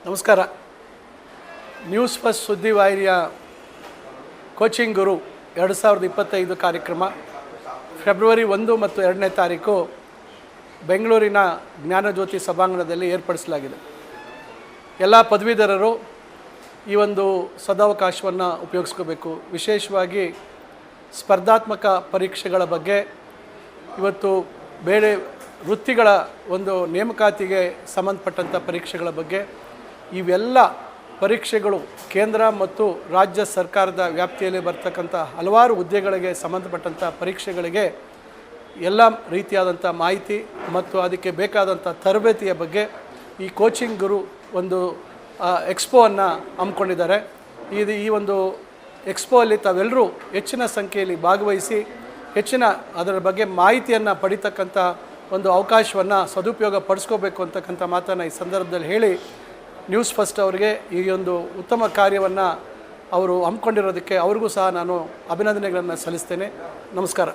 ನಮಸ್ಕಾರ. News first ಸುದ್ದಿವಾಹಿನಿಯ coaching ಗುರು 2025 ಕಾರ್ಯಕ್ರಮ February 1 ಮತ್ತು 2ನೇ ತಾರೀಕು ಬೆಂಗಳೂರಿನ ಜ್ಞಾನಜ್ಯೋತಿ ಸಭಾಂಗಣದಲ್ಲಿ ಏರ್ಪಡಿಸಲಾಗಿದೆ. ಎಲ್ಲ ಪದವೀಧರರು ಈ ಒಂದು ಸದಾವಕಾಶವನ್ನು ಉಪಯೋಗಿಸ್ಕೋಬೇಕು. ವಿಶೇಷವಾಗಿ ಸ್ಪರ್ಧಾತ್ಮಕ ಪರೀಕ್ಷೆಗಳ ಬಗ್ಗೆ, ಇವತ್ತು ಬೇರೆ ವೃತ್ತಿಗಳ ಒಂದು ನೇಮಕಾತಿಗೆ ಸಂಬಂಧಪಟ್ಟಂಥ ಪರೀಕ್ಷೆಗಳ ಬಗ್ಗೆ, ಇವೆಲ್ಲ ಪರೀಕ್ಷೆಗಳು ಕೇಂದ್ರ ಮತ್ತು ರಾಜ್ಯ ಸರ್ಕಾರದ ವ್ಯಾಪ್ತಿಯಲ್ಲಿ ಬರ್ತಕ್ಕಂಥ ಹಲವಾರು ಹುದ್ದೆಗಳಿಗೆ ಸಂಬಂಧಪಟ್ಟಂಥ ಪರೀಕ್ಷೆಗಳಿಗೆ ಎಲ್ಲ ರೀತಿಯಾದಂಥ ಮಾಹಿತಿ ಮತ್ತು ಅದಕ್ಕೆ ಬೇಕಾದಂಥ ತರಬೇತಿಯ ಬಗ್ಗೆ ಈ ಕೋಚಿಂಗ್ ಗುರು ಒಂದು ಎಕ್ಸ್ಪೋವನ್ನು ಹಮ್ಮಿಕೊಂಡಿದ್ದಾರೆ. ಈ ಒಂದು ಎಕ್ಸ್ಪೋ ಅಲ್ಲಿ ತಾವೆಲ್ಲರೂ ಹೆಚ್ಚಿನ ಸಂಖ್ಯೆಯಲ್ಲಿ ಭಾಗವಹಿಸಿ ಹೆಚ್ಚಿನ ಅದರ ಬಗ್ಗೆ ಮಾಹಿತಿಯನ್ನು ಪಡಿತಕ್ಕಂಥ ಒಂದು ಅವಕಾಶವನ್ನು ಸದುಪಯೋಗ ಪಡಿಸ್ಕೋಬೇಕು ಅಂತಕ್ಕಂಥ ಮಾತನ್ನು ಈ ಸಂದರ್ಭದಲ್ಲಿ ಹೇಳಿ, ನ್ಯೂಸ್ ಫಸ್ಟ್ ಅವರಿಗೆ ಈ ಒಂದು ಉತ್ತಮ ಕಾರ್ಯವನ್ನು ಅವರು ಹಮ್ಮಿಕೊಂಡಿರೋದಕ್ಕೆ ಅವ್ರಿಗೂ ಸಹ ನಾನು ಅಭಿನಂದನೆಗಳನ್ನು ಸಲ್ಲಿಸ್ತೇನೆ. ನಮಸ್ಕಾರ.